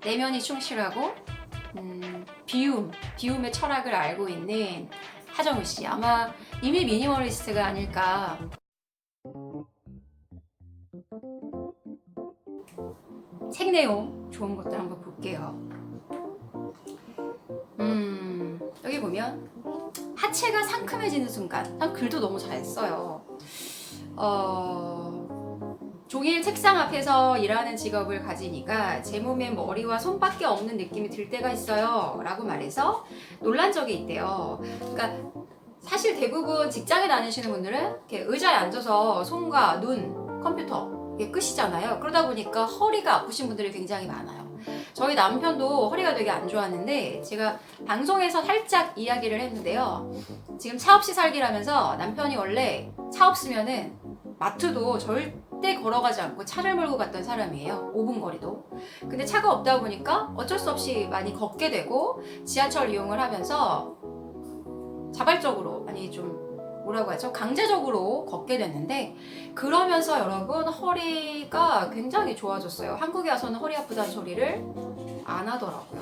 내면이 충실하고 비움의 철학을 알고 있는 하정우 씨. 아마 이미 미니멀리스트가 아닐까. 책 내용 좋은 것들 한번 볼게요. 여기 보면 하체가 상큼해지는 순간. 난 글도 너무 잘 써요. 종일 책상 앞에서 일하는 직업을 가지니까 제 몸에 머리와 손밖에 없는 느낌이 들 때가 있어요 라고 말해서 놀란 적이 있대요. 그러니까 사실 대부분 직장에 다니시는 분들은 이렇게 의자에 앉아서 손과 눈, 컴퓨터 이게 끝이잖아요. 그러다 보니까 허리가 아프신 분들이 굉장히 많아요. 저희 남편도 허리가 되게 안 좋았는데 제가 방송에서 살짝 이야기를 했는데요. 지금 차 없이 살기라면서 남편이 원래 차 없으면은 마트도 절대 걸어가지 않고 차를 몰고 갔던 사람이에요. 5분 거리도. 근데 차가 없다 보니까 어쩔 수 없이 많이 걷게 되고 지하철 이용을 하면서 자발적으로, 아니 좀 뭐라고 하죠? 강제적으로 걷게 됐는데, 그러면서 여러분 허리가 굉장히 좋아졌어요. 한국에 와서는 허리 아프다는 소리를 안 하더라고요.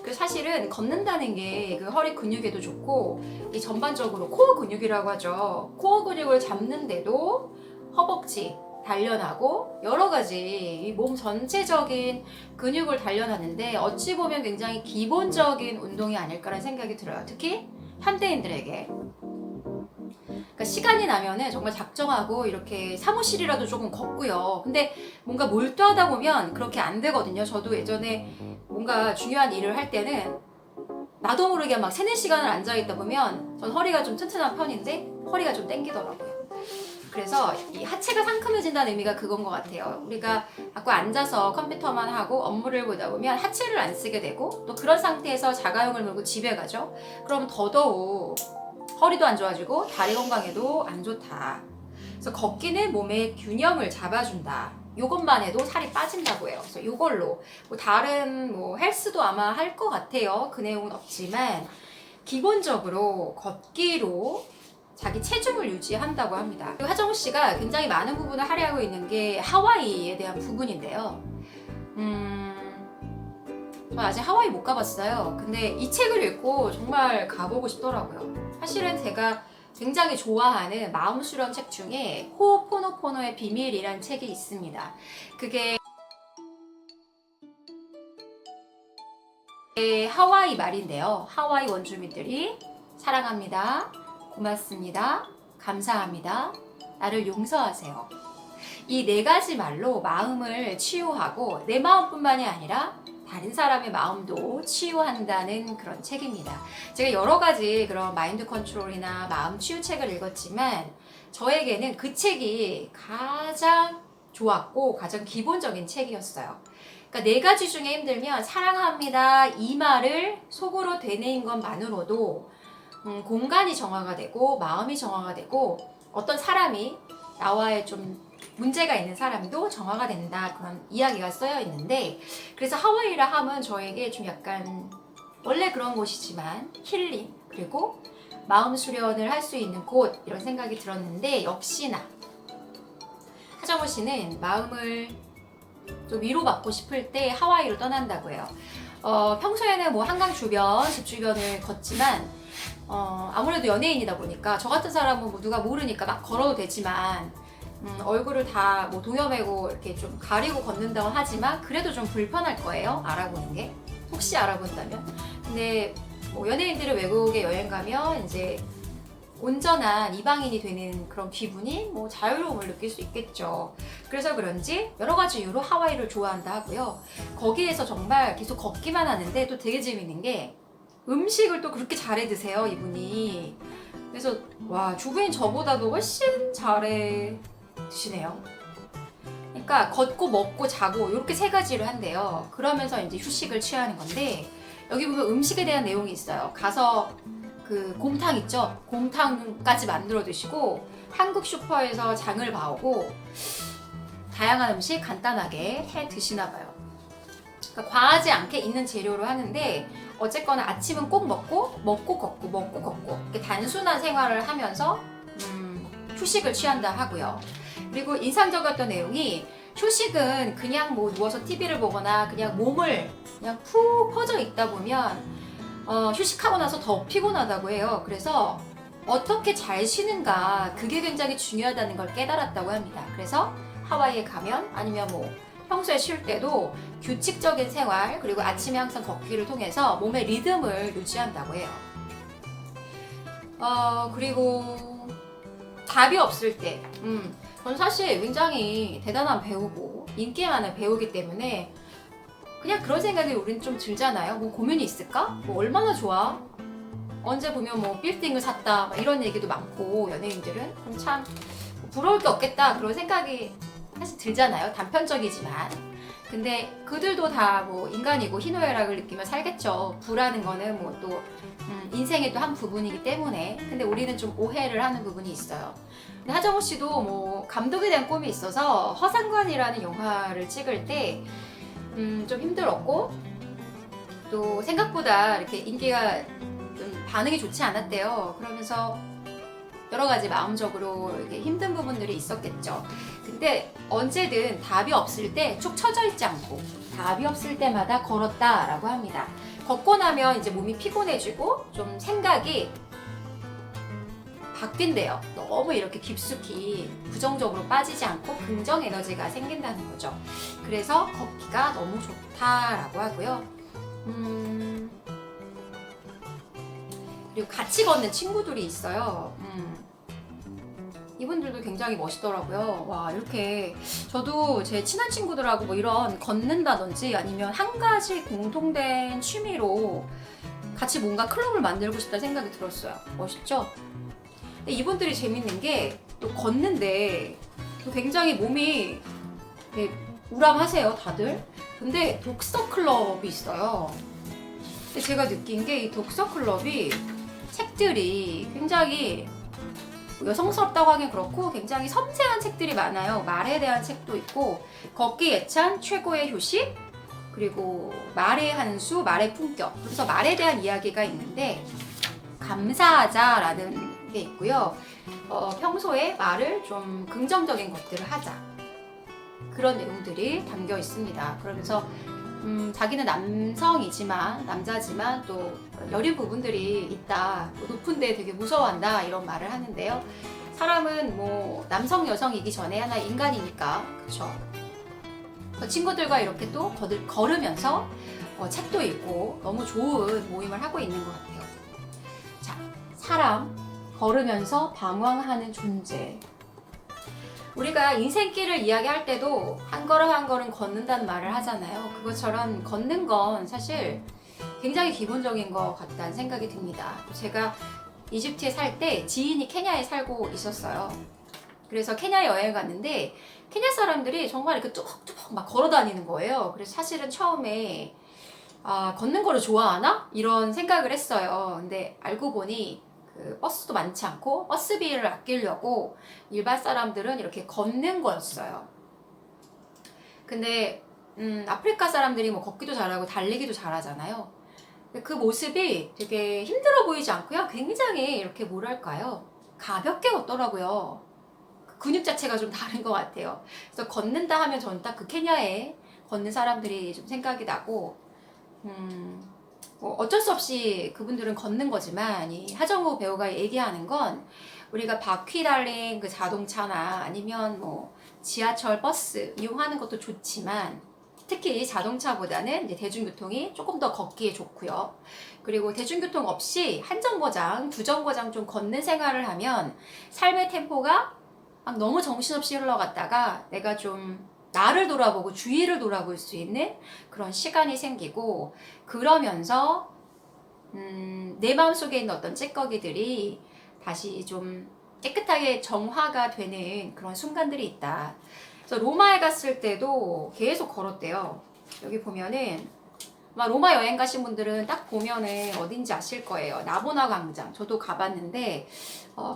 그래서 사실은 걷는다는 게 그 허리 근육에도 좋고, 이 전반적으로 코어 근육이라고 하죠. 코어 근육을 잡는데도 허벅지 단련하고 여러 가지 몸 전체적인 근육을 단련하는데 어찌 보면 굉장히 기본적인 운동이 아닐까라는 생각이 들어요. 특히 현대인들에게. 그러니까 시간이 나면은 정말 작정하고 이렇게 사무실이라도 조금 걷고요. 근데 뭔가 몰두하다 보면 그렇게 안 되거든요. 저도 예전에 뭔가 중요한 일을 할 때는 나도 모르게 막 3-4시간을 앉아있다 보면 전 허리가 좀 튼튼한 편인데 허리가 좀 땡기더라고요. 그래서 이 하체가 상큼해진다는 의미가 그건 것 같아요. 우리가 자꾸 앉아서 컴퓨터만 하고 업무를 보다 보면 하체를 안 쓰게 되고 또 그런 상태에서 자가용을 몰고 집에 가죠. 그럼 더더욱 허리도 안 좋아지고 다리 건강에도 안 좋다. 그래서 걷기는 몸의 균형을 잡아준다. 요것만 해도 살이 빠진다고 해요. 그래서 요걸로 뭐 다른 뭐 헬스도 아마 할 것 같아요. 그 내용은 없지만 기본적으로 걷기로 자기 체중을 유지한다고 합니다. 그리고 하정우 씨가 굉장히 많은 부분을 할애하고 있는 게 하와이에 대한 부분인데요. 저 아직 하와이 못 가봤어요. 근데 이 책을 읽고 정말 가보고 싶더라고요. 사실은 제가 굉장히 좋아하는 마음 수련 책 중에 호오포노포노의 비밀이란 책이 있습니다. 그게 하와이 말인데요. 하와이 원주민들이 사랑합니다, 고맙습니다, 감사합니다, 나를 용서하세요. 이 4가지 말로 마음을 치유하고 내 마음뿐만이 아니라 다른 사람의 마음도 치유한다는 그런 책입니다. 제가 여러 가지 그런 마인드 컨트롤이나 마음 치유 책을 읽었지만 저에게는 그 책이 가장 좋았고 가장 기본적인 책이었어요. 그러니까 4가지 중에 힘들면 사랑합니다 이 말을 속으로 되뇌인 것만으로도 공간이 정화가 되고 마음이 정화가 되고 어떤 사람이 나와의 좀 문제가 있는 사람도 정화가 된다, 그런 이야기가 쓰여 있는데, 그래서 하와이라 하면 저에게 좀 약간 원래 그런 곳이지만 힐링 그리고 마음 수련을 할 수 있는 곳, 이런 생각이 들었는데, 역시나 하정우 씨는 마음을 좀 위로받고 싶을 때 하와이로 떠난다고 해요. 평소에는 뭐 한강 주변, 집 주변을 걷지만 아무래도 연예인이다 보니까 저 같은 사람은 뭐 누가 모르니까 막 걸어도 되지만 얼굴을 다 뭐 동여매고 이렇게 좀 가리고 걷는다고 하지만 그래도 좀 불편할 거예요. 알아보는 게. 혹시 알아본다면. 근데 뭐 연예인들이 외국에 여행 가면 이제 온전한 이방인이 되는 그런 기분이 뭐 자유로움을 느낄 수 있겠죠. 그래서 그런지 여러 가지 이유로 하와이를 좋아한다 하고요. 거기에서 정말 계속 걷기만 하는데 또 되게 재밌는 게 음식을 또 그렇게 잘해 드세요, 이분이. 그래서 와, 주부인 저보다도 훨씬 잘해 드시네요. 그러니까 걷고 먹고 자고 이렇게 3가지를 한대요. 그러면서 이제 휴식을 취하는 건데, 여기 보면 음식에 대한 내용이 있어요. 가서 그 곰탕 있죠? 곰탕까지 만들어 드시고 한국 슈퍼에서 장을 봐오고 다양한 음식 간단하게 해 드시나 봐요. 그러니까 과하지 않게 있는 재료로 하는데 어쨌거나 아침은 꼭 먹고 걷고 이렇게 단순한 생활을 하면서 휴식을 취한다 하고요. 그리고 인상적이었던 내용이 휴식은 그냥 뭐 누워서 TV를 보거나 그냥 몸을 그냥 푹 퍼져 있다 보면 휴식하고 나서 더 피곤하다고 해요. 그래서 어떻게 잘 쉬는가 그게 굉장히 중요하다는 걸 깨달았다고 합니다. 그래서 하와이에 가면 아니면 뭐 평소에 쉴 때도 규칙적인 생활 그리고 아침에 항상 걷기를 통해서 몸의 리듬을 유지한다고 해요. 그리고 답이 없을 때 저는 사실 굉장히 대단한 배우고 인기 많은 배우기 때문에 그냥 그런 생각이 우린 좀 들잖아요. 뭐 고민이 있을까? 뭐 얼마나 좋아? 언제 보면 뭐 빌딩을 샀다 막 이런 얘기도 많고 연예인들은 그럼 참 부러울 게 없겠다 그런 생각이 사실 들잖아요. 단편적이지만 근데 그들도 다 뭐 인간이고 희노애락을 느끼며 살겠죠. 부라는 거는 뭐 또 인생의 또 한 부분이기 때문에 근데 우리는 좀 오해를 하는 부분이 있어요. 근데 하정우 씨도 뭐 감독에 대한 꿈이 있어서 허상관이라는 영화를 찍을 때 좀 힘들었고 또 생각보다 이렇게 인기가 좀 반응이 좋지 않았대요. 그러면서 여러 가지 마음적으로 이렇게 힘든 부분들이 있었겠죠. 근데 언제든 답이 없을 때 쭉 처져 있지 않고 답이 없을 때마다 걸었다라고 합니다. 걷고 나면 이제 몸이 피곤해지고 좀 생각이 바뀐대요. 너무 이렇게 깊숙이 부정적으로 빠지지 않고 긍정 에너지가 생긴다는 거죠. 그래서 걷기가 너무 좋다라고 하고요. 그리고 같이 걷는 친구들이 있어요. 이분들도 굉장히 멋있더라고요. 와, 이렇게 저도 제 친한 친구들하고 뭐 이런 걷는다든지 아니면 한 가지 공통된 취미로 같이 뭔가 클럽을 만들고 싶다는 생각이 들었어요. 멋있죠? 근데 이분들이 재밌는 게 또 걷는데 또 굉장히 몸이 우람하세요, 다들. 근데 독서 클럽이 있어요. 근데 제가 느낀 게 이 독서 클럽이 책들이 굉장히 여성스럽다고 하긴 그렇고 굉장히 섬세한 책들이 많아요. 말에 대한 책도 있고 걷기 예찬 최고의 휴식 그리고 말의 한수, 말의 품격 그래서 말에 대한 이야기가 있는데 감사하자라는 게 있고요. 평소에 말을 좀 긍정적인 것들을 하자 그런 내용들이 담겨 있습니다. 그러면서 자기는 남자지만 또 여린 부분들이 있다. 높은 데 되게 무서워한다. 이런 말을 하는데요. 사람은 뭐 남성, 여성이기 전에 하나의 인간이니까. 그쵸? 친구들과 이렇게 또 걸으면서 책도 읽고 너무 좋은 모임을 하고 있는 것 같아요. 자, 사람, 걸으면서 방황하는 존재. 우리가 인생길을 이야기할 때도 한 걸음 한 걸음 걷는다는 말을 하잖아요. 그것처럼 걷는 건 사실 굉장히 기본적인 것 같다는 생각이 듭니다. 제가 이집트에 살 때 지인이 케냐에 살고 있었어요. 그래서 케냐 여행을 갔는데 케냐 사람들이 정말 이렇게 뚜벅뚜벅 막 걸어 다니는 거예요. 그래서 사실은 처음에 걷는 거를 좋아하나? 이런 생각을 했어요. 근데 알고 보니 그 버스도 많지 않고 버스비를 아끼려고 일반 사람들은 이렇게 걷는 거였어요. 근데 아프리카 사람들이 뭐 걷기도 잘하고 달리기도 잘하잖아요. 그 모습이 되게 힘들어 보이지 않고요. 굉장히 이렇게 뭐랄까요? 가볍게 걷더라고요. 그 근육 자체가 좀 다른 것 같아요. 그래서 걷는다 하면 저는 딱 그 케냐에 걷는 사람들이 좀 생각이 나고 뭐 어쩔 수 없이 그분들은 걷는 거지만 이 하정우 배우가 얘기하는 건 우리가 바퀴 달린 그 자동차나 아니면 뭐 지하철, 버스 이용하는 것도 좋지만 특히 자동차보다는 이제 대중교통이 조금 더 걷기에 좋고요. 그리고 대중교통 없이 한 정거장, 두 정거장 좀 걷는 생활을 하면 삶의 템포가 막 너무 정신없이 흘러갔다가 내가 좀 나를 돌아보고 주위를 돌아볼 수 있는 그런 시간이 생기고 그러면서 내 마음속에 있는 어떤 찌꺼기들이 다시 좀 깨끗하게 정화가 되는 그런 순간들이 있다. 그래서 로마에 갔을 때도 계속 걸었대요. 여기 보면은 로마 여행 가신 분들은 딱 보면은 어딘지 아실 거예요. 나보나 광장. 저도 가봤는데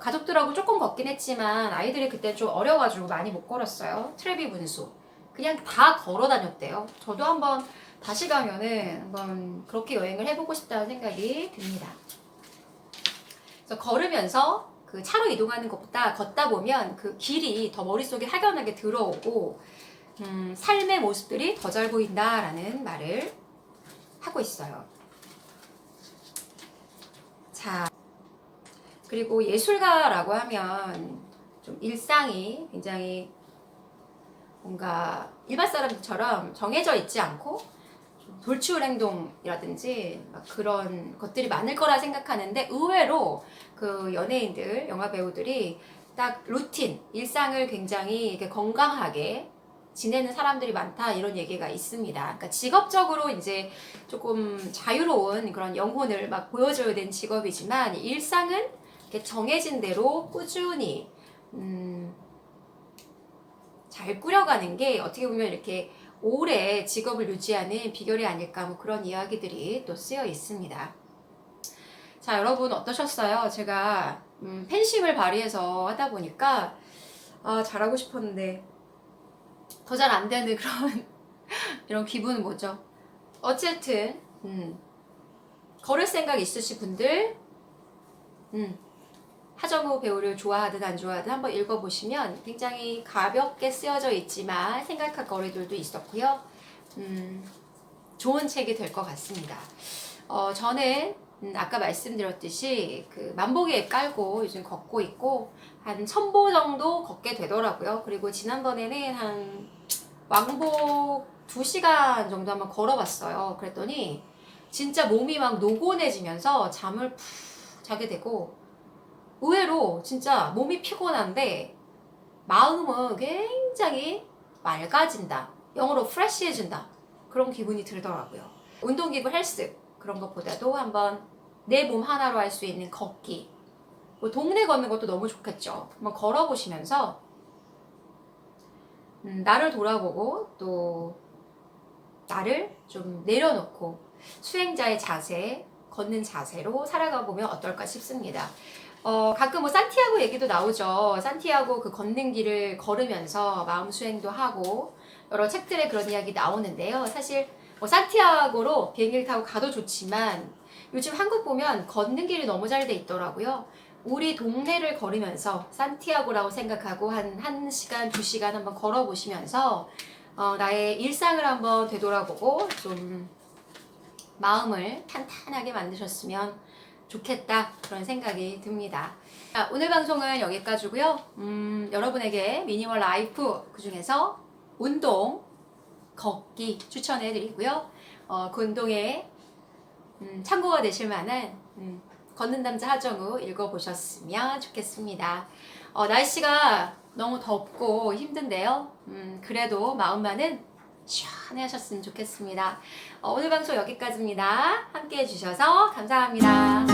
가족들하고 조금 걷긴 했지만 아이들이 그때 좀 어려가지고 많이 못 걸었어요. 트레비 분수. 그냥 다 걸어 다녔대요. 저도 한번 다시 가면은 한번 그렇게 여행을 해보고 싶다는 생각이 듭니다. 그래서 걸으면서 그 차로 이동하는 것보다 걷다 보면 그 길이 더 머릿속에 확연하게 들어오고 삶의 모습들이 더 잘 보인다라는 말을 하고 있어요. 자, 그리고 예술가라고 하면 좀 일상이 굉장히 뭔가 일반 사람들처럼 정해져 있지 않고 돌출 행동이라든지 막 그런 것들이 많을 거라 생각하는데 의외로 그 연예인들, 영화 배우들이 딱 루틴, 일상을 굉장히 이렇게 건강하게 지내는 사람들이 많다 이런 얘기가 있습니다. 그러니까 직업적으로 이제 조금 자유로운 그런 영혼을 막 보여줘야 되는 직업이지만 일상은 이렇게 정해진 대로 꾸준히 잘 꾸려가는 게 어떻게 보면 이렇게 오래 직업을 유지하는 비결이 아닐까 뭐 그런 이야기들이 또 쓰여 있습니다. 자, 여러분 어떠셨어요? 제가 팬심을 발휘해서 하다 보니까 잘하고 싶었는데 더 잘 안 되는 그런 이런 기분은 뭐죠? 어쨌든 걸을 생각 있으신 분들 하정우 배우를 좋아하든 안 좋아하든 한번 읽어보시면 굉장히 가볍게 쓰여져 있지만 생각할 거리들도 있었고요. 좋은 책이 될 것 같습니다. 저는 아까 말씀드렸듯이 그 만보기 앱 깔고 요즘 걷고 있고 한 1000보 정도 걷게 되더라고요. 그리고 지난번에는 한 왕복 2시간 정도 한번 걸어봤어요. 그랬더니 진짜 몸이 막 노곤해지면서 잠을 푹 자게 되고 의외로 진짜 몸이 피곤한데 마음은 굉장히 맑아진다. 영어로 프레시해진다. 그런 기분이 들더라고요. 운동기구 헬스 그런 것보다도 한번 내 몸 하나로 할 수 있는 걷기 뭐 동네 걷는 것도 너무 좋겠죠. 한번 걸어보시면서 나를 돌아보고 또 나를 좀 내려놓고 수행자의 자세, 걷는 자세로 살아가 보면 어떨까 싶습니다. 가끔 뭐 산티아고 얘기도 나오죠. 산티아고 그 걷는 길을 걸으면서 마음 수행도 하고 여러 책들에 그런 이야기 나오는데요. 사실 뭐 산티아고로 비행기를 타고 가도 좋지만 요즘 한국 보면 걷는 길이 너무 잘 돼 있더라고요. 우리 동네를 걸으면서 산티아고라고 생각하고 한 1시간, 2시간 한번 걸어보시면서 나의 일상을 한번 되돌아보고 좀 마음을 탄탄하게 만드셨으면 좋겠다 그런 생각이 듭니다. 자, 오늘 방송은 여기까지고요. 여러분에게 미니멀 라이프 그 중에서 운동, 걷기 추천해 드리고요. 그 운동에 참고가 되실 만한 걷는 남자 하정우 읽어보셨으면 좋겠습니다. 날씨가 너무 덥고 힘든데요. 그래도 마음만은 시원해 하셨으면 좋겠습니다. 오늘 방송 여기까지입니다. 함께 해주셔서 감사합니다.